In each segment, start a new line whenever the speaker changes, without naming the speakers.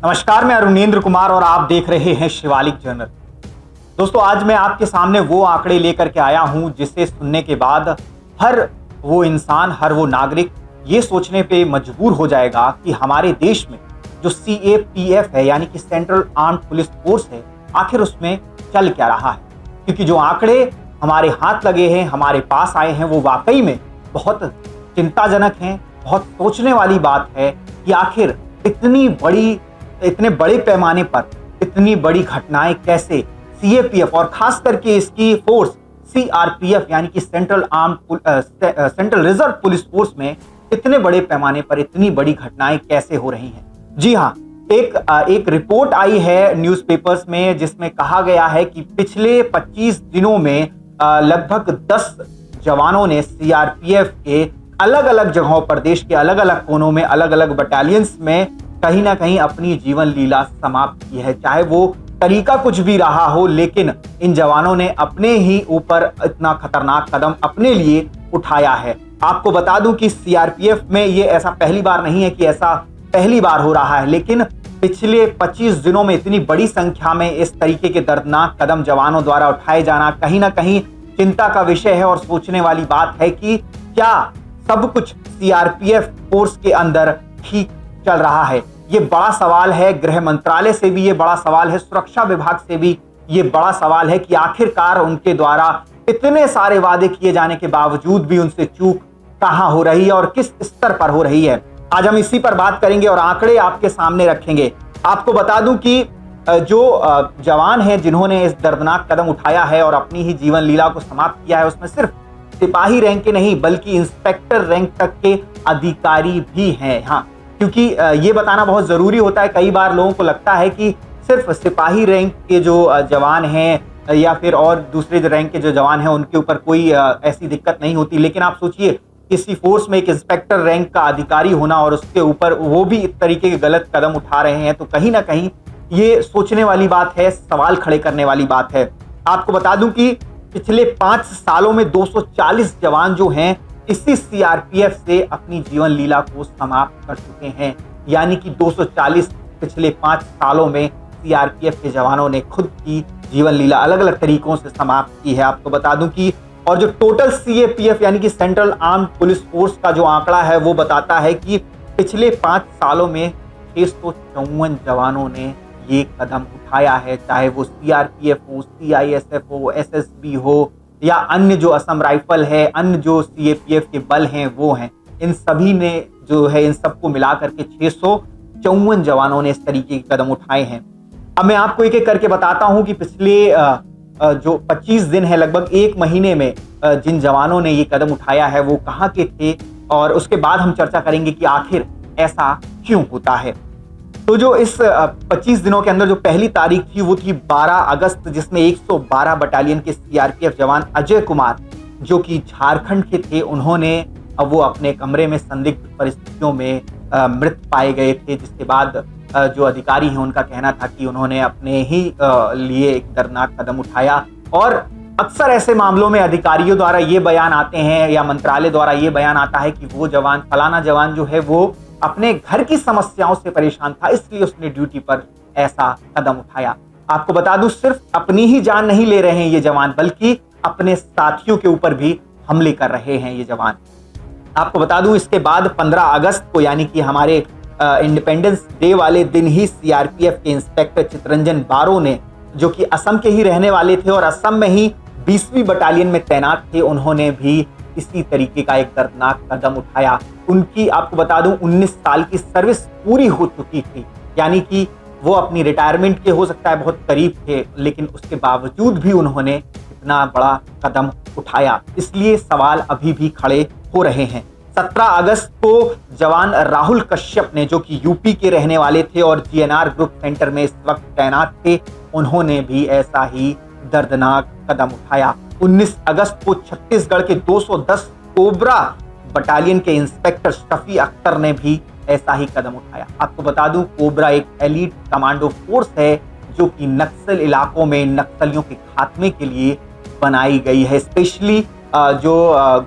नमस्कार, मैं अरुणेंद्र कुमार और आप देख रहे हैं शिवालिक जर्नल। दोस्तों, आज मैं आपके सामने वो आंकड़े लेकर के आया हूं जिसे सुनने के बाद हर वो इंसान, हर वो नागरिक ये सोचने पे मजबूर हो जाएगा कि हमारे देश में जो CAPF है यानी कि सेंट्रल आर्म्ड पुलिस फोर्स है, आखिर उसमें चल क्या रहा है। क्योंकि जो आंकड़े हमारे हाथ लगे हैं, हमारे पास आए हैं, वो वाकई में बहुत चिंताजनक हैं। बहुत सोचने वाली बात है कि आखिर इतने बड़े पैमाने पर इतनी बड़ी घटनाएं कैसे CAPF और खास करके इसकी फोर्स CRPF यानी कि सेंट्रल रिजर्व पुलिस फोर्स में इतने बड़े पैमाने पर इतनी बड़ी घटनाएं कैसे हो रही हैं। जी हाँ, एक रिपोर्ट आई है न्यूज़पेपर्स में जिसमें कहा गया है कि पिछले 25 दिनों में लगभग 10 जवानों ने CRPF के अलग अलग जगहों पर, देश के अलग अलग कोनों में, अलग अलग बटालियंस में कहीं ना कहीं अपनी जीवन लीला समाप्त की है। चाहे वो तरीका कुछ भी रहा हो, लेकिन इन जवानों ने अपने ही ऊपर इतना खतरनाक कदम अपने लिए उठाया है। आपको बता दूं कि CRPF में ये ऐसा पहली बार नहीं है कि ऐसा पहली बार हो रहा है, लेकिन पिछले 25 दिनों में इतनी बड़ी संख्या में इस तरीके के दर्दनाक कदम जवानों द्वारा उठाए जाना कहीं ना कहीं चिंता का विषय है। और सोचने वाली बात है कि क्या सब कुछ CRPF फोर्स के अंदर ठीक चल रहा है। ये बड़ा सवाल है। गृह मंत्रालय से भी ये बड़ा सवाल है, सुरक्षा विभाग से भी ये बड़ा सवाल है कि आखिरकार उनके द्वारा इतने सारे वादे किए जाने के बावजूद भी उनसे चूक कहां हो रही है और किस स्तर पर हो रही है। आज हम इसी पर बात करेंगे और आंकड़े आपके सामने रखेंगे। आपको बता दूं कि जो जवान हैं जिन्होंने इस दर्दनाक कदम उठाया है और अपनी ही जीवन लीला को समाप्त किया है, उसमें सिर्फ सिपाही रैंक के नहीं बल्कि इंस्पेक्टर रैंक तक के अधिकारी भी हैं। हाँ, क्योंकि ये बताना बहुत जरूरी होता है। कई बार लोगों को लगता है कि सिर्फ सिपाही रैंक के जो जवान हैं या फिर और दूसरे रैंक के जो जवान हैं उनके ऊपर कोई ऐसी दिक्कत नहीं होती, लेकिन आप सोचिए किसी फोर्स में एक इंस्पेक्टर रैंक का अधिकारी होना और उसके ऊपर वो भी इस तरीके के गलत कदम उठा रहे हैं, तो कहीं ना कहीं ये सोचने वाली बात है, सवाल खड़े करने वाली बात है। आपको बता दूं कि पिछले 5 सालों में 240 जवान जो हैं इसी CRPF से अपनी जीवन लीला को समाप्त कर चुके हैं। यानी कि 240 पिछले 5 सालों में CRPF के जवानों ने खुद की जीवन लीला अलग अलग तरीकों से समाप्त की है। आपको बता दूं कि और जो टोटल CAPF यानी कि सेंट्रल आर्म्ड पुलिस फोर्स का जो आंकड़ा है वो बताता है कि पिछले 5 सालों में 654 जवानों ने ये कदम उठाया है। चाहे वो CRPF हो, CISF हो, SSB हो या अन्य जो असम राइफल है, अन्य जो CAPF के बल हैं वो हैं, इन सभी ने जो है इन सबको मिला करके 654 जवानों ने इस तरीके के कदम उठाए हैं। अब मैं आपको एक एक करके बताता हूं कि पिछले जो 25 दिन है, लगभग 1 महीने में जिन जवानों ने ये कदम उठाया है वो कहाँ के थे, और उसके बाद हम चर्चा करेंगे कि आखिर ऐसा क्यों होता है। तो जो इस 25 दिनों के अंदर जो पहली तारीख थी वो थी 12 अगस्त, जिसमें 112 बटालियन के CRPF जवान अजय कुमार जो कि झारखंड के थे, उन्होंने वो अपने कमरे में संदिग्ध परिस्थितियों में मृत पाए गए थे। जिसके बाद जो अधिकारी हैं उनका कहना था कि उन्होंने अपने ही लिए एक दर्दनाक कदम उठाया। और अक्सर ऐसे मामलों में अधिकारियों द्वारा ये बयान आते हैं या मंत्रालय द्वारा ये बयान आता है कि वो जवान, फलाना जवान जो है वो अपने घर की समस्याओं से परेशान था, इसलिए उसने ड्यूटी पर ऐसा कदम उठाया। आपको बता दूं, सिर्फ अपनी ही जान नहीं ले रहे हैं ये जवान, बल्कि अपने साथियों के ऊपर भी हमले कर रहे हैं ये जवान। आपको बता दूं, इसके बाद 15 अगस्त को यानी कि हमारे इंडिपेंडेंस डे वाले दिन ही CRPF के इंस्पेक्टर चितरंजन बारो ने, जो कि असम के ही रहने वाले थे और असम में ही 20वीं बटालियन में तैनात थे, उन्होंने भी इसी तरीके का एक दर्दनाक कदम उठाया। उनकी आपको बता दूं 19 साल की सर्विस पूरी हो चुकी थी, यानी कि वो अपनी रिटायरमेंट के हो सकता है बहुत करीब थे, लेकिन उसके बावजूद भी उन्होंने इतना बड़ा कदम उठाया। इसलिए सवाल अभी भी खड़े हो रहे हैं। 17 अगस्त को जवान राहुल कश्यप ने, जो कि यूपी के रहने वाले थे और GNR ग्रुप सेंटर में इस वक्त तैनात थे, उन्होंने भी ऐसा ही दर्दनाक कदम उठाया। 19 अगस्त को छत्तीसगढ़ के 210 कोबरा बटालियन के इंस्पेक्टर शफी अख्तर ने भी ऐसा ही कदम उठाया। आपको बता दूं, कोबरा एक एलीट कमांडो फोर्स है जो कि नक्सल इलाकों में नक्सलियों के खात्मे के लिए बनाई गई है। स्पेशली जो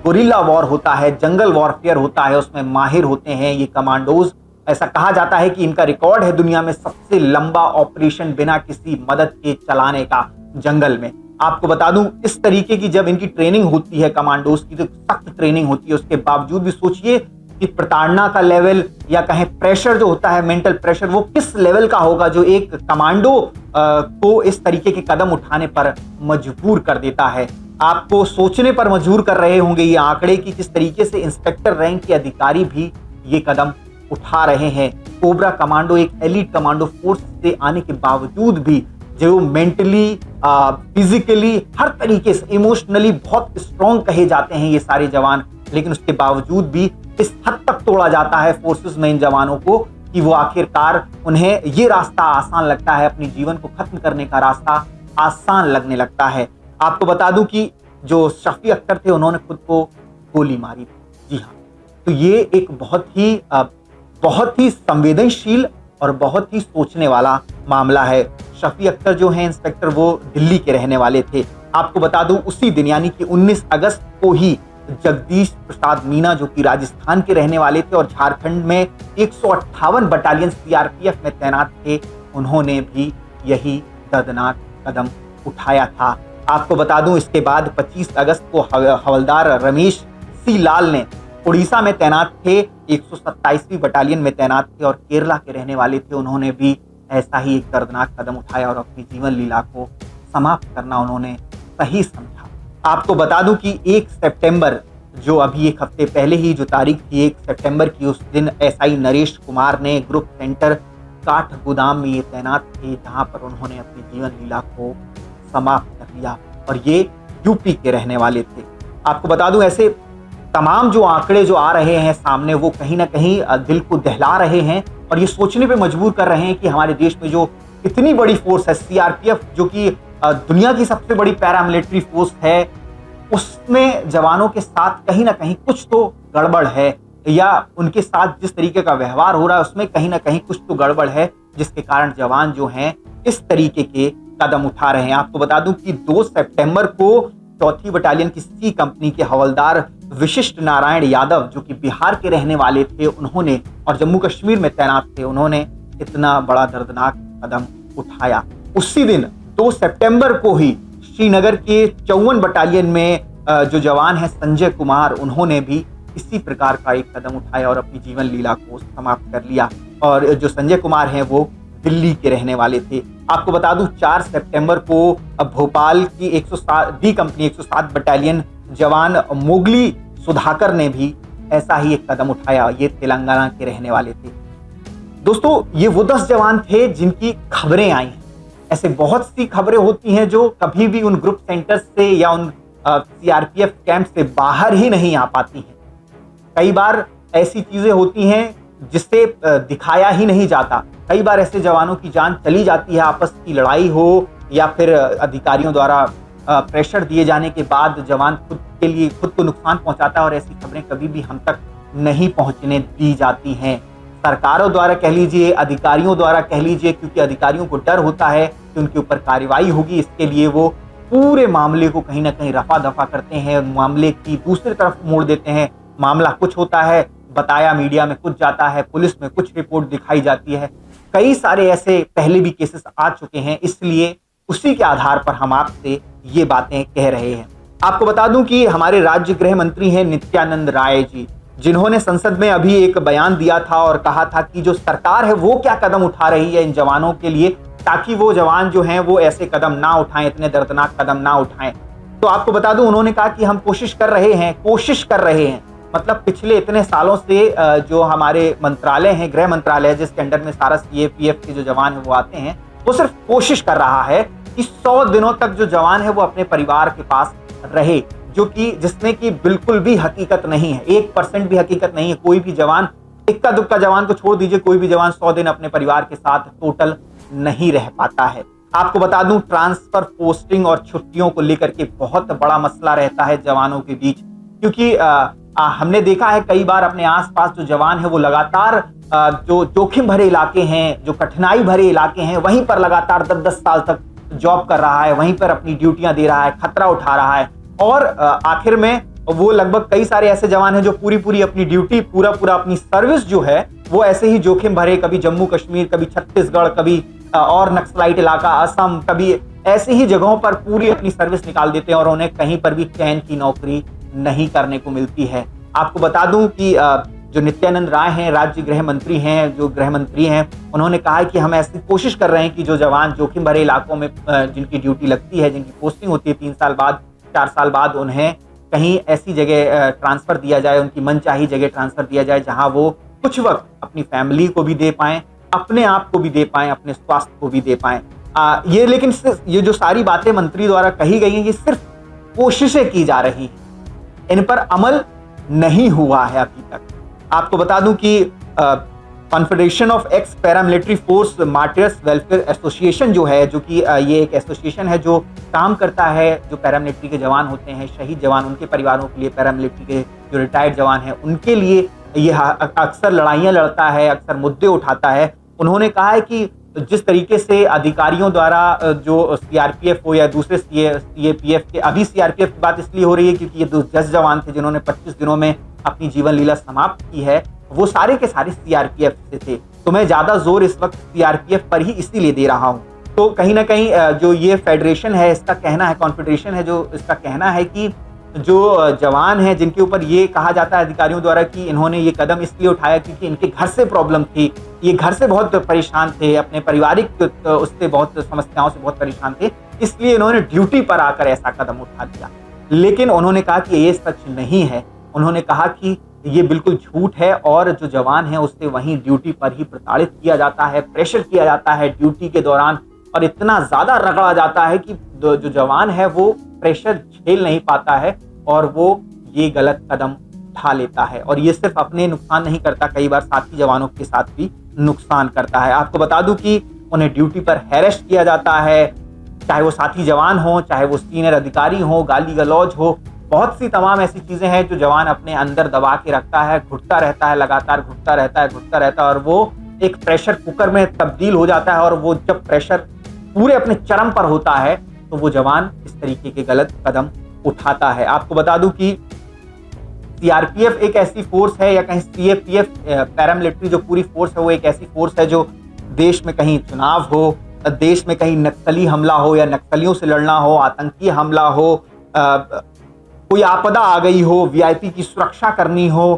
गुरिल्ला वॉर होता है, जंगल वॉरफेयर होता है, उसमें माहिर होते हैं ये कमांडोज ऐसा कहा जाता है कि इनका रिकॉर्ड है दुनिया में सबसे लंबा ऑपरेशन बिना किसी मदद के चलाने का जंगल में। आपको बता दूं, इस तरीके की जब इनकी ट्रेनिंग होती है कमांडोज की, तो सख्त ट्रेनिंग होती है, उसके बावजूद भी सोचिए कि प्रताड़ना का लेवल या कहें प्रेशर जो होता है, मेंटल प्रेशर, वो किस लेवल का होगा जो एक कमांडो को इस तरीके के कदम उठाने पर मजबूर कर देता है। आपको सोचने पर मजबूर कर रहे होंगे ये आंकड़े कि किस तरीके से इंस्पेक्टर रैंक के अधिकारी भी ये कदम उठा रहे हैं। कोबरा कमांडो एक एलीट कमांडो फोर्स से आने के बावजूद भी जो मेंटली, फिजिकली, हर तरीके से इमोशनली बहुत स्ट्रॉन्ग कहे जाते हैं ये सारे जवान, लेकिन उसके बावजूद भी इस हद तक तोड़ा जाता है फोर्सेस में इन जवानों को कि वो आखिरकार उन्हें ये रास्ता आसान लगता है, अपनी जीवन को खत्म करने का रास्ता आसान लगने लगता है। आपको बता दूं कि जो शफी अख्तर थे उन्होंने खुद को गोली मारी थी। जी हाँ, तो ये एक बहुत ही संवेदनशील और बहुत ही सोचने वाला मामला है। शफी अख्तर जो है इंस्पेक्टर, वो दिल्ली के रहने वाले थे। आपको बता दूं उसी दिन यानी कि 19 अगस्त को ही जगदीश प्रसाद मीना जो कि राजस्थान के रहने वाले थे और झारखंड में 158 बटालियन सीआरपीएफ में तैनात थे, उन्होंने भी यही दर्दनाक कदम उठाया था। आपको बता दूं इसके बाद 25 अगस्त को हवलदार रमेश सी लाल ने उड़ीसा में तैनात थे, 127वीं बटालियन में तैनात थे और केरला के रहने वाले थे, उन्होंने भी ऐसा ही एक दर्दनाक कदम उठाया और अपनी जीवन लीला को समाप्त करना उन्होंने सही समझा। आपको बता दूं कि 1 सितंबर, जो अभी एक हफ्ते पहले ही जो तारीख थी 1 सितंबर की, उस दिन एसआई नरेश कुमार ने ग्रुप सेंटर काठगोदाम में ये तैनात थे, जहां पर उन्होंने अपनी जीवन लीला को समाप्त कर लिया और ये यूपी के रहने वाले थे। आपको बता दूं ऐसे तमाम जो आंकड़े जो आ रहे हैं सामने, वो कहीं ना कहीं दिल को दहला रहे हैं और ये सोचने पे मजबूर कर रहे हैं कि हमारे देश में जो इतनी बड़ी फोर्स है सीआरपीएफ, जो कि दुनिया की सबसे बड़ी पैरामिलिट्री फोर्स है, उसमें जवानों के साथ कहीं ना कहीं कुछ तो गड़बड़ है, या उनके साथ जिस तरीके का व्यवहार हो रहा है उसमें कहीं ना कहीं कुछ तो गड़बड़ है, जिसके कारण जवान जो हैं इस तरीके के कदम उठा रहे हैं। आपको बता दूं कि 2 सितंबर को 4th बटालियन की सी कंपनी के हवलदार विशिष्ट नारायण यादव, जो कि बिहार के रहने वाले थे, उन्होंने और जम्मू कश्मीर में तैनात थे, उन्होंने इतना बड़ा दर्दनाक कदम उठाया। उसी दिन 2 सितंबर को ही श्रीनगर के 54 बटालियन में जो जवान है संजय कुमार, उन्होंने भी इसी प्रकार का एक कदम उठाया और अपनी जीवन लीला को समाप्त कर लिया। और जो संजय कुमार हैं वो दिल्ली के रहने वाले थे। आपको बता दूं 4 सितंबर को भोपाल की 107 डी कंपनी 107 बटालियन जवान मोगली सुधाकर ने भी ऐसा ही एक कदम उठाया, ये तेलंगाना के रहने वाले थे। दोस्तों, ये वो 10 जवान थे जिनकी खबरें आई हैं। ऐसे बहुत सी खबरें होती हैं जो कभी भी उन ग्रुप सेंटर्स से या उन सीआरपीएफ कैंप से बाहर ही नहीं आ पाती हैं। कई बार ऐसी चीजें होती हैं जिससे दिखाया ही नहीं जाता। कई बार ऐसे जवानों की जान चली जाती है, आपस की लड़ाई हो या फिर अधिकारियों द्वारा प्रेशर दिए जाने के बाद जवान खुद को नुकसान पहुंचाता है और ऐसी खबरें कभी भी हम तक नहीं पहुंचने दी जाती हैं। सरकारों द्वारा कह लीजिए, अधिकारियों द्वारा कह लीजिए, क्योंकि अधिकारियों को डर होता है कि उनके ऊपर कार्रवाई होगी, इसके लिए वो पूरे मामले को कहीं ना कहीं रफा दफा करते हैं, मामले की दूसरी तरफ मोड़ देते हैं। मामला कुछ होता है, बताया मीडिया में कुछ जाता है, पुलिस में कुछ रिपोर्ट दिखाई जाती है। कई सारे ऐसे पहले भी केसेस आ चुके हैं, इसलिए उसी के आधार पर हम आपसे ये बातें कह रहे हैं। आपको बता दूं कि हमारे राज्य गृह मंत्री हैं नित्यानंद राय जी, जिन्होंने संसद में अभी एक बयान दिया था और कहा था कि जो सरकार है वो क्या कदम उठा रही है इन जवानों के लिए, ताकि वो जवान जो हैं वो ऐसे कदम ना उठाएं, इतने दर्दनाक कदम ना उठाएं। तो आपको बता दूं उन्होंने कहा कि हम कोशिश कर रहे हैं। मतलब पिछले इतने सालों से जो हमारे मंत्रालय हैं, गृह मंत्रालय जिसके अंडर में सारा सीएपीएफ के जो जवान है वो आते हैं, वो सिर्फ कोशिश कर रहा है कि 100 दिनों तक जो जवान है वो अपने परिवार के पास रहे, जो कि जिसमें कि बिल्कुल भी हकीकत नहीं है, 1% भी हकीकत नहीं है। कोई भी जवान, इक्का दुक्का जवान को छोड़ दीजिए, कोई भी जवान 100 दिन अपने परिवार के साथ टोटल नहीं रह पाता है। आपको बता दूं ट्रांसफर, पोस्टिंग और छुट्टियों को लेकर के बहुत बड़ा मसला रहता है जवानों के बीच, क्योंकि हमने देखा है कई बार अपने आसपास जो जवान है वो लगातार जो जोखिम भरे इलाके हैं, जो कठिनाई भरे इलाके हैं, वहीं पर लगातार 10-10 साल तक जॉब कर रहा है, वहीं पर अपनी ड्यूटियां दे रहा है, खतरा उठा रहा है और आखिर में और वो लगभग कई सारे ऐसे जवान हैं जो पूरी पूरी अपनी ड्यूटी, पूरा पूरा अपनी सर्विस जो है वो ऐसे ही जोखिम भरे, कभी जम्मू कश्मीर, कभी छत्तीसगढ़, कभी और नक्सलाइट इलाका असम, कभी ऐसी ही जगहों पर पूरी अपनी सर्विस निकाल देते हैं और उन्हें कहीं पर भी चैन की नौकरी नहीं करने को मिलती है। आपको बता दूं कि जो नित्यानंद राय हैं, राज्य गृह मंत्री हैं, जो गृह मंत्री हैं, उन्होंने कहा है कि हम ऐसी कोशिश कर रहे हैं कि जो जवान जोखिम भरे इलाकों में जिनकी ड्यूटी लगती है, जिनकी पोस्टिंग होती है 3 साल बाद, 4 साल बाद, उन्हें कहीं ऐसी जगह ट्रांसफर दिया जाए, उनकी मनचाही जगह ट्रांसफर दिया जाए जहां वो कुछ वक्त अपनी फैमिली को भी दे पाएं, अपने आप को भी दे पाएं, अपने स्वास्थ्य को भी दे पाएं। ये लेकिन ये जो सारी बातें मंत्री द्वारा कही गई हैं, ये सिर्फ कोशिशें की जा रही हैं, इन पर अमल नहीं हुआ है अभी तक। आपको बता दूं कि confederation of x paramilitary force martyrs welfare association जो है, जो कि ये एक एसोसिएशन है जो काम करता है जो पैरामिलिट्री के जवान होते हैं, शहीद जवान, उनके परिवारों के लिए, पैरामिलिट्री के जो रिटायर्ड जवान हैं उनके लिए ये अक्सर लड़ाइयाँ लड़ता है, अक्सर मुद्दे उठाता है। उन्होंने कहा है कि जिस तरीके से अधिकारियों द्वारा जो सीआरपीएफ हो या दूसरे सीएपीएफ के, अभी सीआरपीएफ की बात इसलिए हो रही है क्योंकि ये 2 जज जवान थे जिन्होंने 25 दिनों में अपनी जीवन लीला समाप्त की है, वो सारे के सारे सीआरपीएफ से थे। तो मैं ज्यादा जोर इस वक्त सीआरपीएफ पर ही इसीलिए दे रहा हूँ। तो कहीं ना कहीं जो ये फेडरेशन है इसका कहना है, कॉन्फेडरेशन है जो इसका कहना है कि जो जवान हैं जिनके ऊपर ये कहा जाता है अधिकारियों द्वारा कि इन्होंने ये कदम इसलिए उठाया क्योंकि इनके घर से प्रॉब्लम थी, ये घर से बहुत परेशान थे, अपने पारिवारिक उससे बहुत समस्याओं से बहुत परेशान थे, इसलिए इन्होंने ड्यूटी पर आकर ऐसा कदम उठा दिया। लेकिन उन्होंने कहा कि ये सच नहीं है। उन्होंने कहा कि ये बिल्कुल झूठ है और जो जवान है उससे वहीं ड्यूटी पर ही प्रताड़ित किया जाता है, प्रेशर किया जाता है ड्यूटी के दौरान, और इतना ज्यादा रगड़ा जाता है कि जो जवान है वो प्रेशर झेल नहीं पाता है और वो ये गलत कदम उठा लेता है। और ये सिर्फ अपने नुकसान नहीं करता, कई बार साथी जवानों के साथ भी नुकसान करता है। आपको बता दूं कि उन्हें ड्यूटी पर हैरेस्ट किया जाता है, चाहे वो साथी जवान हो, चाहे वो सीनियर अधिकारी हो, गाली गलौज हो, बहुत सी तमाम ऐसी चीजें हैं जो जवान अपने अंदर दबा के रखता है, घुटता रहता है, लगातार घुटता रहता है और वो एक प्रेशर कुकर में तब्दील हो जाता है। और वो जब प्रेशर पूरे अपने चरम पर होता है तो वो जवान इस तरीके के गलत कदम उठाता है। आपको बता दूं कि सीआरपीएफ एक ऐसी फोर्स है, या कहीं सीएपीएफ पैरामिलिट्री जो पूरी फोर्स है वो एक ऐसी फोर्स है जो देश में कहीं चुनाव हो, देश में कहीं नक्सली हमला हो या नक्सलियों से लड़ना हो, आतंकी हमला हो, कोई आपदा आ गई हो, वीआईपी की सुरक्षा करनी हो,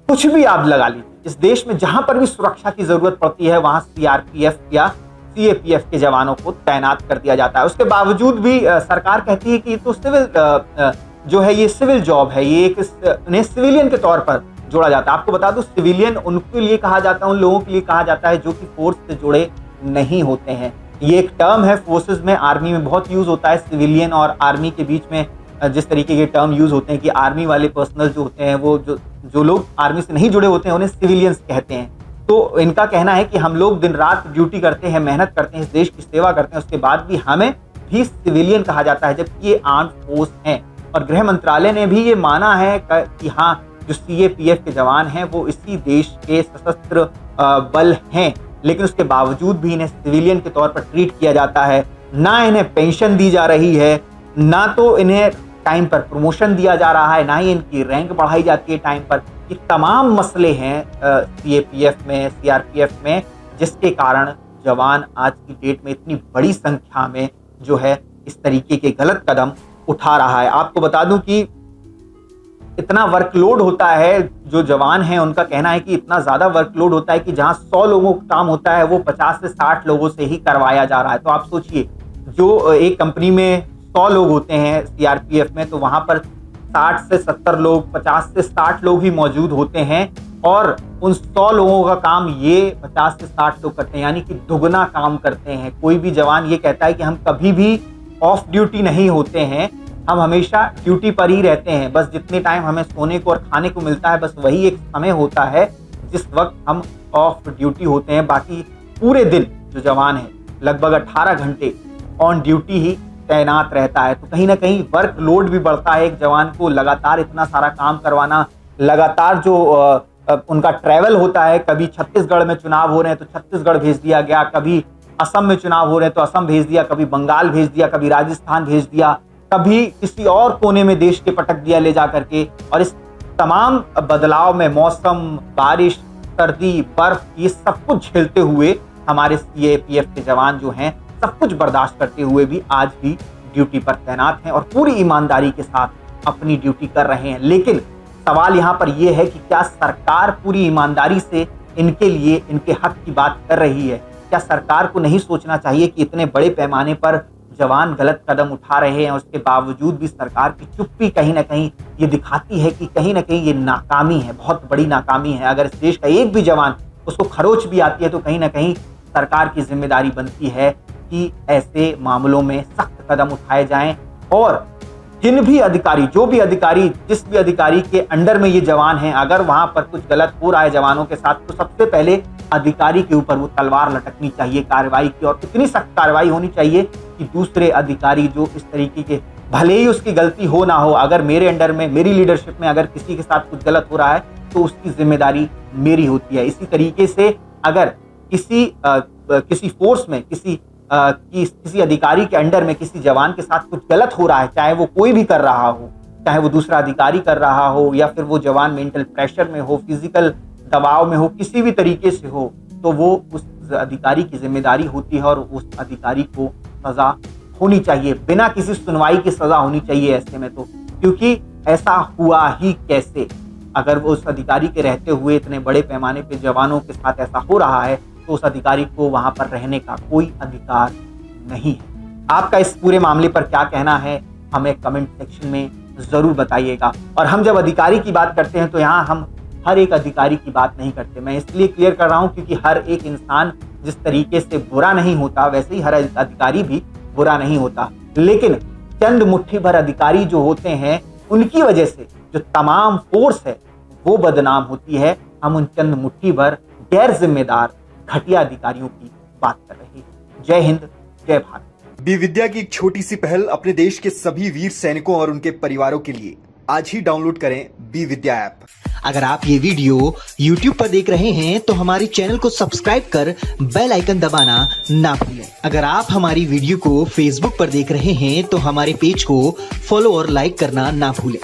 कुछ भी आप लगा लीजिए, इस देश में जहां पर भी सुरक्षा की जरूरत पड़ती है वहां सीआरपीएफ या सीएपीएफ के जवानों को तैनात कर दिया जाता है। उसके बावजूद भी सरकार कहती है कि ये तो सिविल जो है, ये सिविल जॉब है, ये इन्हें सिविलियन के तौर पर जोड़ा जाता है। आपको बता दूं सिविलियन उनके लिए कहा जाता है, उन लोगों के लिए कहा जाता है जो कि फोर्स से जुड़े नहीं होते हैं। ये एक टर्म है फोर्सेज में, आर्मी में बहुत यूज होता है, सिविलियन और आर्मी के बीच में जिस तरीके के टर्म यूज होते हैं कि आर्मी वाले पर्सनल जो होते हैं, वो जो लोग आर्मी से नहीं जुड़े होते हैं उन्हें सिविलियंस कहते हैं। तो इनका कहना है कि हम लोग दिन रात ड्यूटी करते हैं, मेहनत करते हैं, इस देश की सेवा करते हैं, उसके बाद भी हमें भी सिविलियन कहा जाता है, जबकि ये आर्म्ड फोर्स हैं। और गृह मंत्रालय ने भी ये माना है कि हाँ, जो सीएपीएफ के जवान हैं वो इसी देश के सशस्त्र बल हैं, लेकिन उसके बावजूद भी इन्हें सिविलियन के तौर पर ट्रीट किया जाता है। ना इन्हें पेंशन दी जा रही है, ना तो इन्हें टाइम पर प्रमोशन दिया जा रहा है, ना ही इनकी रैंक बढ़ाई जाती है टाइम पर। ये तमाम मसले हैं सीएपीएफ में, सीआरपीएफ में, जिसके कारण जवान आज की डेट में इतनी बड़ी संख्या में जो है इस तरीके के गलत कदम उठा रहा है। आपको बता दूं कि इतना वर्कलोड होता है, जो जवान हैं उनका कहना है कि इतना ज्यादा वर्कलोड होता है कि जहां 100 लोगों का काम होता है वो 50 से 60 लोगों से ही करवाया जा रहा है। तो आप सोचिए, जो एक कंपनी में 100 लोग होते हैं सीआरपीएफ में, तो वहां पर 60 से 70 लोग, 50 से 60 लोग ही मौजूद होते हैं और उन 100 लोगों का काम ये 50 से 60 लोग करते हैं, यानी कि दुगना काम करते हैं। कोई भी जवान ये कहता है कि हम कभी भी ऑफ ड्यूटी नहीं होते हैं, हम हमेशा ड्यूटी पर ही रहते हैं, बस जितने टाइम हमें सोने को और खाने को मिलता है बस वही एक समय होता है जिस वक्त हम ऑफ ड्यूटी होते हैं। बाकी पूरे दिन जो जवान है लगभग 18 घंटे ऑन ड्यूटी ही तैनात रहता है। तो कहीं ना कहीं वर्क लोड भी बढ़ता है एक जवान को, लगातार इतना सारा काम करवाना, लगातार जो उनका ट्रैवल होता है, कभी छत्तीसगढ़ में चुनाव हो रहे हैं तो छत्तीसगढ़ भेज दिया गया, कभी असम में चुनाव हो रहे हैं तो असम भेज दिया, कभी बंगाल भेज दिया, कभी राजस्थान भेज दिया, कभी किसी और कोने में देश के पटक दिया ले जा करके। और इस तमाम बदलाव में मौसम, बारिश, सर्दी, बर्फ, ये सब कुछ झेलते हुए हमारे सीएपीएफ के जवान जो हैं सब कुछ बर्दाश्त करते हुए भी आज भी ड्यूटी पर तैनात हैं और पूरी ईमानदारी के साथ अपनी ड्यूटी कर रहे हैं। लेकिन सवाल यहाँ पर यह है कि क्या सरकार पूरी ईमानदारी से इनके लिए, इनके हक की बात कर रही है? क्या सरकार को नहीं सोचना चाहिए कि इतने बड़े पैमाने पर जवान गलत कदम उठा रहे हैं, उसके बावजूद भी सरकार की चुप्पी कहीं ना कहीं ये दिखाती है कि कहीं ना कहीं ये नाकामी है, बहुत बड़ी नाकामी है। अगर इस देश का एक भी जवान, उसको खरोच भी आती है तो कहीं ना कहीं सरकार की जिम्मेदारी बनती है कि ऐसे मामलों में सख्त कदम उठाए जाएं और जिन भी अधिकारी, जो भी अधिकारी, जिस भी अधिकारी के अंडर में ये जवान हैं, अगर वहां पर कुछ गलत हो रहा है जवानों के साथ, तो सबसे पहले अधिकारी के ऊपर वो तलवार लटकनी चाहिए कार्रवाई की, और इतनी सख्त कार्रवाई होनी चाहिए कि दूसरे अधिकारी जो इस तरीके के, भले ही उसकी गलती हो ना हो, अगर मेरे अंडर में, मेरी लीडरशिप में अगर किसी के साथ कुछ गलत हो रहा है तो उसकी जिम्मेदारी मेरी होती है। इसी तरीके से अगर किसी फोर्स में, किसी अधिकारी के अंडर में किसी जवान के साथ कुछ गलत हो रहा है, चाहे वो कोई भी कर रहा हो, चाहे वो दूसरा अधिकारी कर रहा हो या फिर वो जवान मेंटल प्रेशर में हो, फिजिकल दबाव में हो, किसी भी तरीके से हो, तो वो उस अधिकारी की जिम्मेदारी होती है और उस अधिकारी को सजा होनी चाहिए, बिना किसी सुनवाई की सजा होनी चाहिए ऐसे में तो। क्योंकि ऐसा हुआ ही कैसे? अगर वो उस अधिकारी के रहते हुए इतने बड़े पैमाने पे जवानों के साथ ऐसा हो रहा है तो उस अधिकारी को वहां पर रहने का कोई अधिकार नहीं है। आपका इस पूरे मामले पर क्या कहना है, हमें कमेंट सेक्शन में जरूर बताइएगा। और हम जब अधिकारी की बात करते हैं तो यहाँ हम हर एक अधिकारी की बात नहीं करते। मैं इसलिए क्लियर कर रहा हूँ क्योंकि हर एक इंसान जिस तरीके से बुरा नहीं होता, वैसे ही हर अधिकारी भी बुरा नहीं होता। लेकिन चंद मुट्ठी भर अधिकारी जो होते हैं, उनकी वजह से जो तमाम फोर्स है वो बदनाम होती है। हम उन चंद मुट्ठी भर गैर जिम्मेदार घटिया अधिकारियों की बात कर रहे हैं। जय हिंद, जय भारत।
बी विद्या की एक छोटी सी पहल अपने देश के सभी वीर सैनिकों और उनके परिवारों के लिए। आज ही डाउनलोड करें बी विद्या ऐप।
अगर आप ये वीडियो YouTube पर देख रहे हैं तो हमारे चैनल को सब्सक्राइब कर बेल आइकन दबाना ना भूलें। अगर आप हमारी वीडियो को Facebook पर देख रहे हैं तो हमारे पेज को फॉलो और लाइक करना ना भूलें।